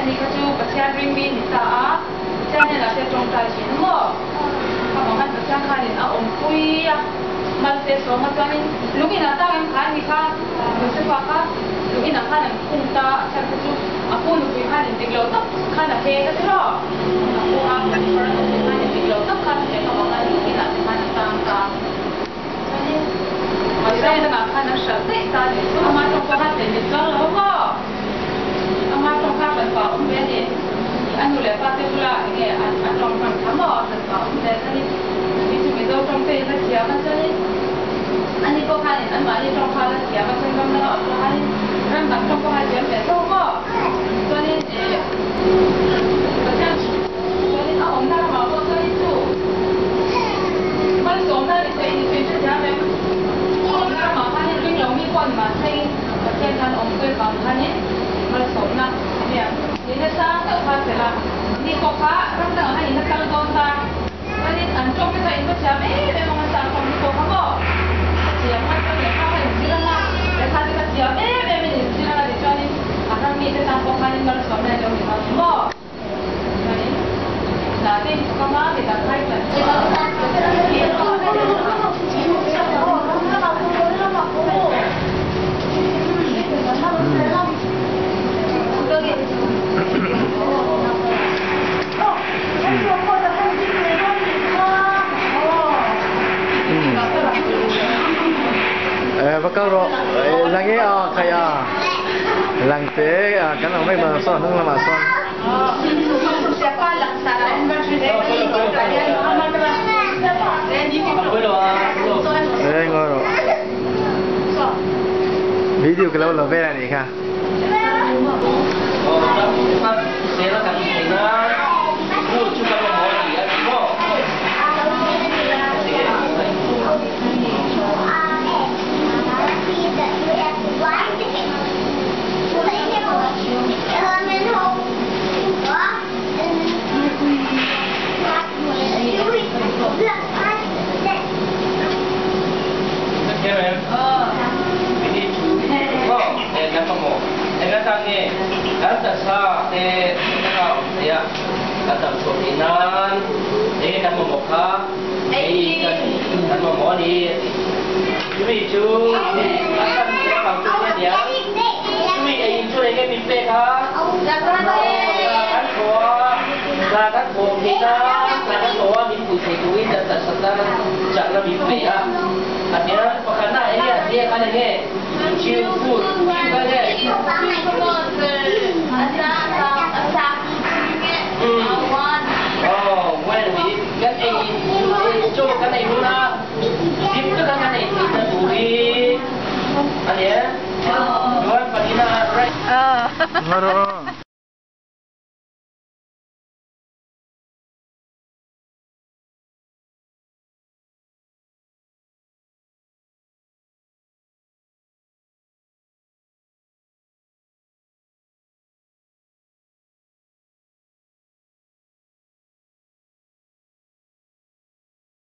นี้ก็จูประชาริมบินตาเจ้าเนี่ยเราจะตรงใจสินมั่วเขาบอกมันประชาคารินเอาอมคุยมันเสียสมมาจนนี่ลูกอินาตั้งเอ็มขายมีค่ารู้สึกว่าค่ะลูกอินาค่าหนึ่งคุ้มตาฉันก็จูอาพูลูกอินาหนึ่งติดโลตับค่าหนึ่งเทก็ใช่หรออาพูอาเป็นคนละลูกอินาหนึ่งติดโลตับค่าหนึ่งเทเขาบอกว่าลูกอินาเป็นค่าหนึ่งต่างๆsaya dengan kanan syatik tadi tu amat tongkat jadi kalau kok amat tongkat berapa ni anu lepas tu pula ini tongkat kamu berapa jadi itu kita tongkat itu siapa jadi ani kok kan ini mari tongkat siapa jadi kamu nak apa hari kan tak tongkat jadi tu kok jadi macam jadi awak nak mau jadi tu mana seorang itu ini siapaมีคนมาให้ประเทศนั้นองค์ด้วยบางท่านนี้มาสมนะเนี่ยยินดีสร้างเกิดความเสียละนี่ก็พระรักษาให้ยินดีตั้งตนตาวันนี้อันจงไปใส่ก็จะไม่เป็นมันสร้างความที่ตัวเขาก็เสียมันก็เนี่ยเข้าไปถึงที่นั่นละแต่ถ้าจะเสียเป็นถึงที่นั่นละเดี๋ยวช่วงนี้อาจจะมีจะตามพวกท่านนี้มาสมในเรื่องนี้มาบ่วันนี้นาทีก็มาติดตามให้กันBakal lagi kayak langte kan orang bahasa nung lama son. Siapa laksana? Ngoro. Video kalau lo bela ni kah? Kata sotinan, ini kan membuka, ini kan memoni. Cumi cu, akan kampungnya dia. Cumi itu ini mimpi kah? Lakan tua kita, lakan tua mimpi dan terserta jangan mimpi ya. Artinya karena ini dia kan ini cium pun, kan ini. Cái này luôn á, tiếp cái này thì nó đủ đi, anh nhé, đúng không? Phần đi là right.